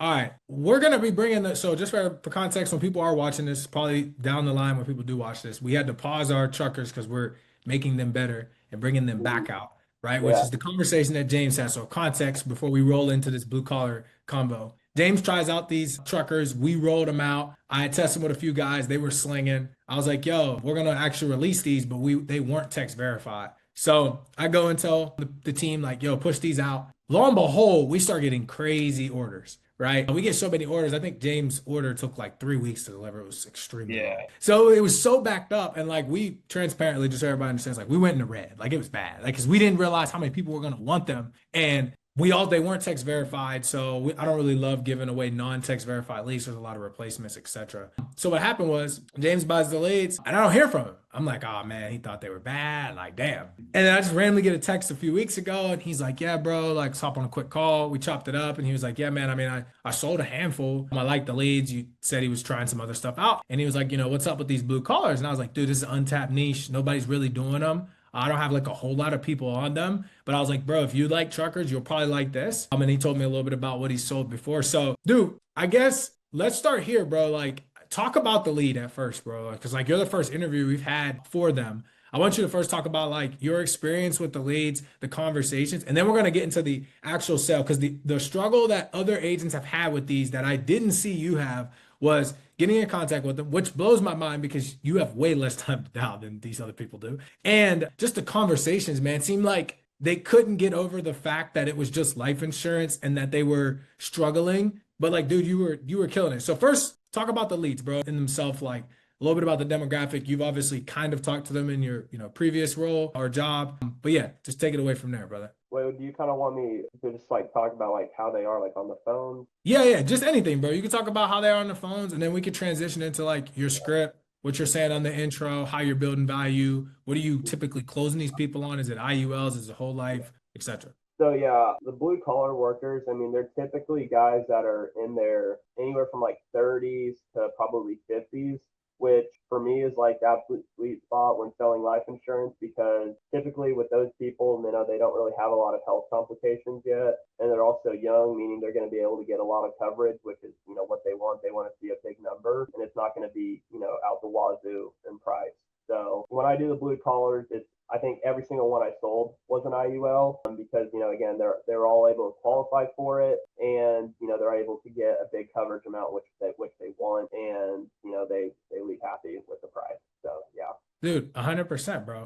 All right, we're gonna be bringing the so just for context, when people are watching this, probably down the line when people do watch this, we had to pause our truckers because we're making them better and bringing them Mhm. back out, right? Which Yeah. is the conversation that James has. So context before we roll into this blue collar combo. James tries out these truckers. We rolled them out. I had tested them with a few guys. They were slinging. I was like, "Yo, we're gonna actually release these," but they weren't text verified. So I go and tell the team like, "Yo, push these out." Lo and behold, we start getting crazy orders, right? We get so many orders. I think James' order took like 3 weeks to deliver. It was extremely long. Yeah. So it was so backed up. And like we transparently, just so everybody understands, like we went in the red. Like it was bad. Like, because we didn't realize how many people were going to want them. And they weren't text verified. So I don't really love giving away non-text verified leads. There's a lot of replacements, etc. So what happened was James buys the leads and I don't hear from him. I'm like, oh man, he thought they were bad. Like, damn. And then I just randomly get a text a few weeks ago and he's like, yeah, bro, like let's hop on a quick call. We chopped it up and he was like, yeah, man, I mean, I sold a handful. I like the leads. You said he was trying some other stuff out. And he was like, what's up with these blue collars? And I was like, dude, this is an untapped niche. Nobody's really doing them. I don't have like a whole lot of people on them, but I was like, bro, if you like truckers, you'll probably like this. And he told me a little bit about what he sold before. So, dude, I guess let's start here, bro. Like, talk about the lead at first, bro. Because like you're the first interview we've had for them. I want you to first talk about like your experience with the leads, the conversations, and then we're gonna get into the actual sale. Because the struggle that other agents have had with these that I didn't see you have was getting in contact with them, which blows my mind because you have way less time to dial than these other people do. And just the conversations, man, seemed like they couldn't get over the fact that it was just life insurance and that they were struggling. But like, dude, you were killing it. So first, talk about the leads, bro, in themselves, like a little bit about the demographic. You've obviously kind of talked to them in your, previous role or job. But yeah, just take it away from there, brother. Well, do you kind of want me to just like talk about like how they are like on the phone? Yeah, yeah, just anything, bro. You can talk about how they are on the phones, and then we could transition into like your script, what you're saying on the intro, how you're building value. What are you typically closing these people on? Is it IULs? Is it whole life, etc.? So yeah, the blue collar workers, I mean, they're typically guys that are in their anywhere from like 30s to probably 50s, which for me is like the absolute sweet spot when selling life insurance because typically with those people, they don't really have a lot of health complications yet, and they're also young, meaning they're going to be able to get a lot of coverage, which is what they want. They want to see a big number, and it's not going to be out the wazoo in price. So when I do the blue collars, it's I think every single one I sold was an IUL because again they're all able to qualify for it, and they're able to get a big coverage amount which they want, and they leave happy with the price. So yeah. Dude, 100%, bro.